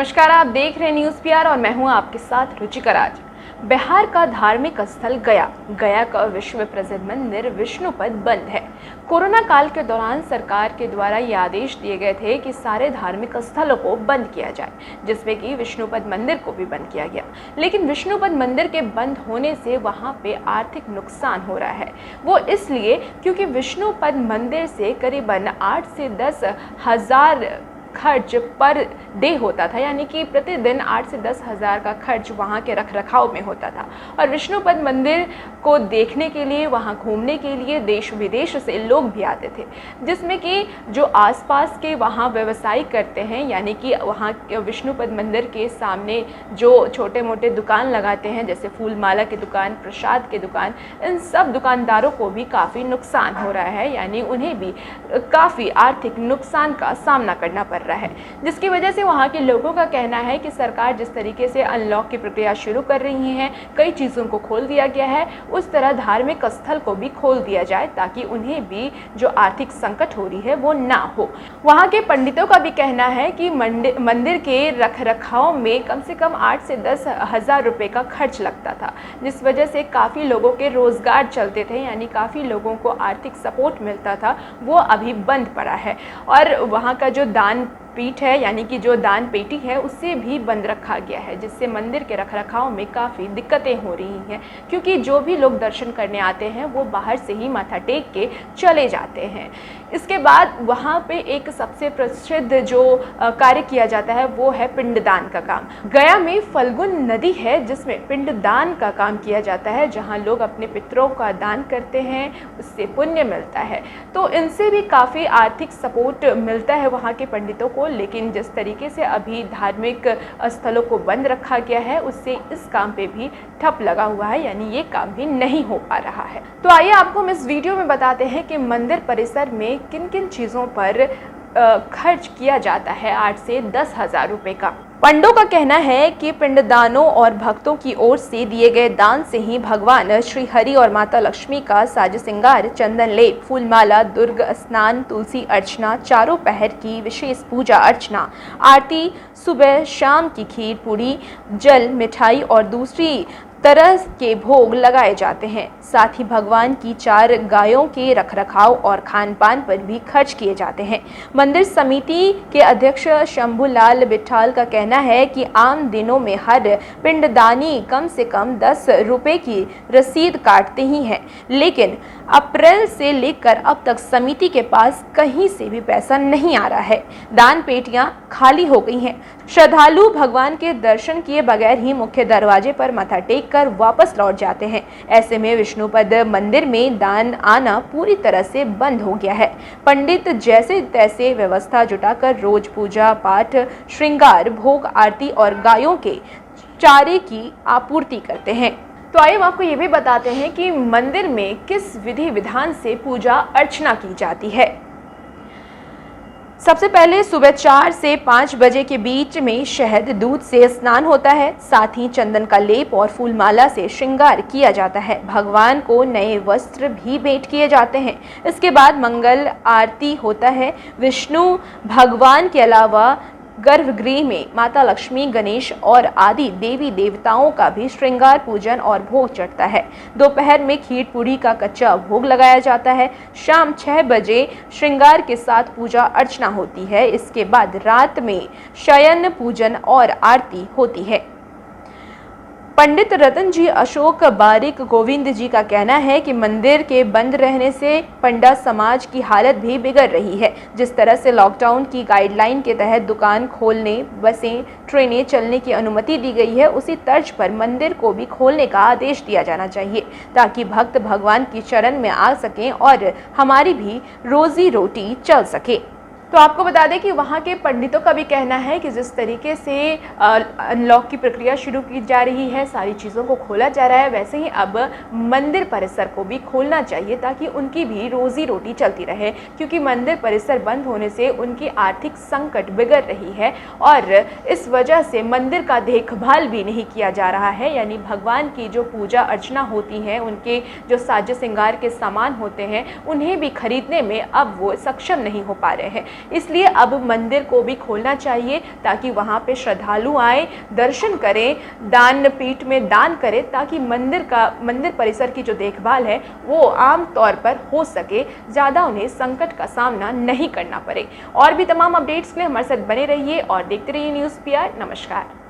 नमस्कार, आप देख रहे हैं न्यूज़ पीआर और मैं हूं आपके साथ रुचिका राज। बिहार का धार्मिक स्थल गया का विश्व प्रसिद्ध मंदिर विष्णुपद बंद है। कोरोना काल के दौरान सरकार के द्वारा ये आदेश दिए गए थे कि सारे धार्मिक स्थलों को बंद किया जाए, जिसमें कि विष्णुपद मंदिर को भी बंद किया गया। लेकिन विष्णुपद मंदिर के बंद होने से वहां पे आर्थिक नुकसान हो रहा है। वो इसलिए क्योंकि विष्णुपद मंदिर से करीबन 8 से 10 हज़ार खर्च पर डे होता था, यानी कि प्रतिदिन 8 से 10 हज़ार का खर्च वहाँ के रखरखाव में होता था। और विष्णुपद मंदिर को देखने के लिए, वहाँ घूमने के लिए देश विदेश से लोग भी आते थे, जिसमें कि जो आसपास के वहाँ व्यवसाय करते हैं, यानी कि वहाँ विष्णुपद मंदिर के सामने जो छोटे मोटे दुकान लगाते हैं, जैसे फूल माला की दुकान, प्रसाद की दुकान, इन सब दुकानदारों को भी काफ़ी नुकसान हो रहा है, यानी उन्हें भी काफ़ी आर्थिक नुकसान का सामना करना पड़ रहा है। जिसकी वजह से वहाँ के लोगों का कहना है कि सरकार जिस तरीके से अनलॉक की प्रक्रिया शुरू कर रही है, कई चीज़ों को खोल दिया गया है, उस तरह धार्मिक स्थल को भी खोल दिया जाए ताकि उन्हें भी जो आर्थिक संकट हो रही है वो ना हो। वहाँ के पंडितों का भी कहना है कि मंदिर के रखरखाव में कम से कम 8 से 10 हज़ार रुपये का खर्च लगता था, जिस वजह से काफ़ी लोगों के रोज़गार चलते थे, यानी काफ़ी लोगों को आर्थिक सपोर्ट मिलता था, वो अभी बंद पड़ा है। और वहाँ का जो दान पीठ है, यानी कि जो दान पेटी है, उसे भी बंद रखा गया है, जिससे मंदिर के रखरखाव में काफ़ी दिक्कतें हो रही हैं, क्योंकि जो भी लोग दर्शन करने आते हैं वो बाहर से ही माथा टेक के चले जाते हैं। इसके बाद वहाँ पे एक सबसे प्रसिद्ध जो कार्य किया जाता है वो है पिंडदान का काम। गया में फल्गुन नदी है जिसमें पिंडदान का काम किया जाता है, जहाँ लोग अपने पितरों का दान करते हैं, उससे पुण्य मिलता है। तो इनसे भी काफ़ी आर्थिक सपोर्ट मिलता है वहाँ के पंडितों को। लेकिन जिस तरीके से अभी धार्मिक स्थलों को बंद रखा गया है, उससे इस काम पे भी ठप लगा हुआ है, यानी ये काम भी नहीं हो पा रहा है। तो आइए आपको हम इस वीडियो में बताते हैं कि मंदिर परिसर में किन किन चीज़ों पर खर्च किया जाता है 8 से 10 हज़ार रुपये का। पंडों का कहना है कि पिंडदानों और भक्तों की ओर से दिए गए दान से ही भगवान श्री हरि और माता लक्ष्मी का साज श्रृंगार, चंदन लेप, फूलमाला, दुर्ग स्नान, तुलसी अर्चना, चारों पहर की विशेष पूजा अर्चना, आरती, सुबह शाम की खीर पूरी, जल, मिठाई और दूसरी तरह के भोग लगाए जाते हैं। साथ ही भगवान की 4 गायों के रखरखाव और खान पान पर भी खर्च किए जाते हैं। मंदिर समिति के अध्यक्ष शंभूलाल बिठाल का कहना है कि आम दिनों में हर पिंडदानी कम से कम 10 रुपये की रसीद काटते ही हैं, लेकिन अप्रैल से लेकर अब तक समिति के पास कहीं से भी पैसा नहीं आ रहा है। दान पेटियां खाली हो गई हैं। श्रद्धालु भगवान के दर्शन किए बगैर ही मुख्य दरवाजे पर माथा टेक कर वापस लौट जाते हैं। ऐसे में विष्णुपद मंदिर में दान आना पूरी तरह से बंद हो गया है। पंडित जैसे तैसे व्यवस्था जुटाकर रोज पूजा पाठ, श्रृंगार, भोग, आरती और गायों के चारे की आपूर्ति करते हैं। तो आइए आपको ये भी बताते हैं कि मंदिर में किस विधि विधान से पूजा अर्चना की जाती है। सबसे पहले सुबह 4 से 5 बजे के बीच में शहद दूध से स्नान होता है। साथ ही चंदन का लेप और फूलमाला से श्रृंगार किया जाता है। भगवान को नए वस्त्र भी भेंट किए जाते हैं। इसके बाद मंगल आरती होता है। विष्णु भगवान के अलावा गर्भगृह में माता लक्ष्मी, गणेश और आदि देवी देवताओं का भी श्रृंगार, पूजन और भोग चढ़ता है। दोपहर में खीर पूरी का कच्चा भोग लगाया जाता है। शाम 6 बजे श्रृंगार के साथ पूजा अर्चना होती है। इसके बाद रात में शयन पूजन और आरती होती है। पंडित रतन जी अशोक बारिक गोविंद जी का कहना है कि मंदिर के बंद रहने से पंडा समाज की हालत भी बिगड़ रही है। जिस तरह से लॉकडाउन की गाइडलाइन के तहत दुकान खोलने, बसें, ट्रेनें चलने की अनुमति दी गई है, उसी तर्ज पर मंदिर को भी खोलने का आदेश दिया जाना चाहिए, ताकि भक्त भगवान की शरण में आ सकें और हमारी भी रोजी रोटी चल सके। तो आपको बता दें कि वहाँ के पंडितों का भी कहना है कि जिस तरीके से अनलॉक की प्रक्रिया शुरू की जा रही है, सारी चीज़ों को खोला जा रहा है, वैसे ही अब मंदिर परिसर को भी खोलना चाहिए ताकि उनकी भी रोजी रोटी चलती रहे, क्योंकि मंदिर परिसर बंद होने से उनकी आर्थिक संकट बिगड़ रही है और इस वजह से मंदिर का देखभाल भी नहीं किया जा रहा है। यानी भगवान की जो पूजा अर्चना होती है, उनके जो साज श्रृंगार के सामान होते हैं, उन्हें भी खरीदने में अब वो सक्षम नहीं हो पा रहे हैं। इसलिए अब मंदिर को भी खोलना चाहिए ताकि वहाँ पे श्रद्धालु आए, दर्शन करें, दान पीठ में दान करें, ताकि मंदिर परिसर की जो देखभाल है वो आम तौर पर हो सके, ज़्यादा उन्हें संकट का सामना नहीं करना पड़े। और भी तमाम अपडेट्स के लिए हमारे साथ बने रहिए और देखते रहिए न्यूज़ पीआर। नमस्कार।